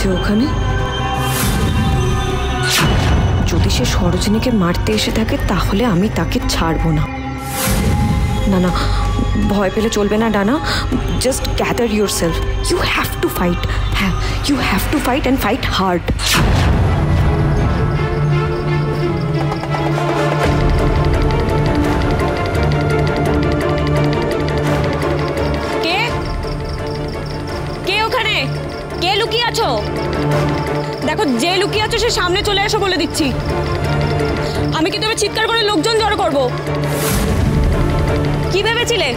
হচ্ছে ওখানে? যদি সে সরোজিনীকে মারতে এসে থাকে তাহলে আমি তাকে ছাড়বো না। না না, ভয় পেলে চলবে না ডানা। Just gather yourself. You have to fight. হ্যাঁ, you have to fight and fight hard. কে ওখানে? কে লুকিয়ে আছো? দেখো, যে লুকিয়ে আছো সে সামনে চলে এসো বলে দিচ্ছি। আমি কি তবে চিৎকার করে লোকজন জড়ো করব? কি ভেবেছিলে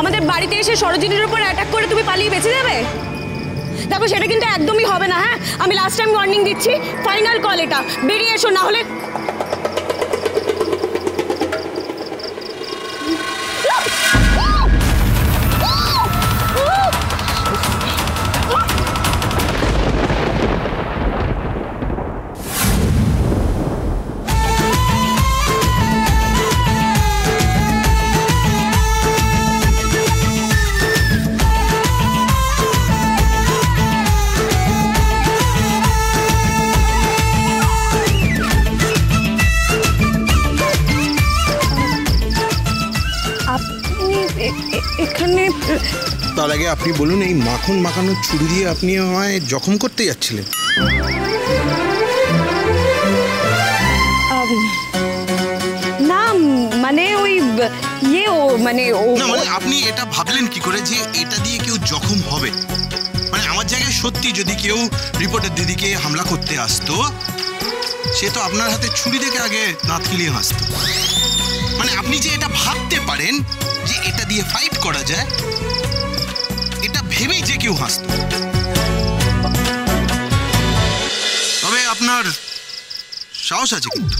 আমাদের বাড়িতে এসে সরোজিনীর উপর অ্যাটাক করে তুমি পালিয়ে বেঁচে যাবে? দেখো, সেটা কিন্তু একদমই হবে না। হ্যাঁ, আমি লাস্ট টাইম ওয়ার্নিং দিচ্ছি, ফাইনাল কল এটা। বেরিয়ে এসো, না হলে এখানে। তার আগে আপনি বলুন, এই মাখন মাখানো ছুরি দিয়ে আপনি আমায় জখম করতে যাচ্ছিলেন? না, মানে ওই মানে আপনি এটা ভাবলেন কি করে যে এটা দিয়ে কেউ জখম হবে? মানে আমার জায়গায় সত্যি যদি কেউ রিপোর্টার দিদিকে হামলা করতে আসতো, সে তো আপনার হাতে ছুরি দেখে আগে দাঁত কিলিয়ে হাসতো। মানে আপনি যে এটা ভাবতে পারেন যে এটা দিয়ে ফাইট করা যায়, এটা ভেবেই যে কেউ হাসত। তবে আপনার সাহস আছে কিন্তু।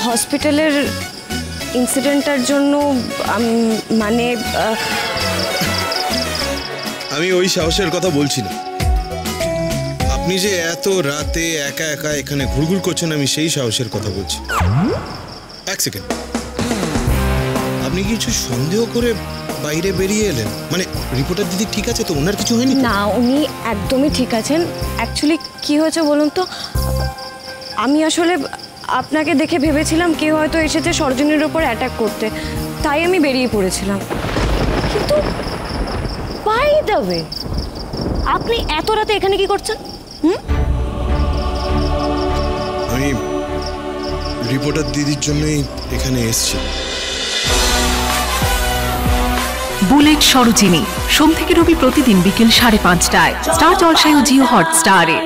হসপিটালের ইনসিডেন্টটার জন্য মানে আমি ওই সাহসের কথা বলছি না। আপনি যে এত রাতে একা একা এখানে ঘুরঘুর করছেন, আমি সেই সাহসের কথা বলছি। এক সেকেন্ড, আপনি কিছু সন্দেহ করে বাইরে বেরিয়ে এলেন? মানে রিপোর্টার দিদি ঠিক আছে তো? ওনার কিছু হয়নি? না, উনি একদমই ঠিক আছেন। অ্যাকচুয়ালি কি হয়েছে বলুন তো, আমি আসলে আপনাকে দেখে ভেবেছিলাম কেউ হয়তো এসেছে সরোজিনীর ওপর অ্যাটাক করতে, তাই আমি বেরিয়ে পড়েছিলাম। কিন্তু বাই দ্য ওয়ে, আপনি এত রাতে এখানে কি করছেন? আমি রিপোর্টার দিদির জন্যই এখানে এসেছি। বুলেট সরোজিনী, সোম থেকে রবি প্রতিদিন বিকেল 5:30টায় স্টার জলসায় ও জিও হটস্টারে।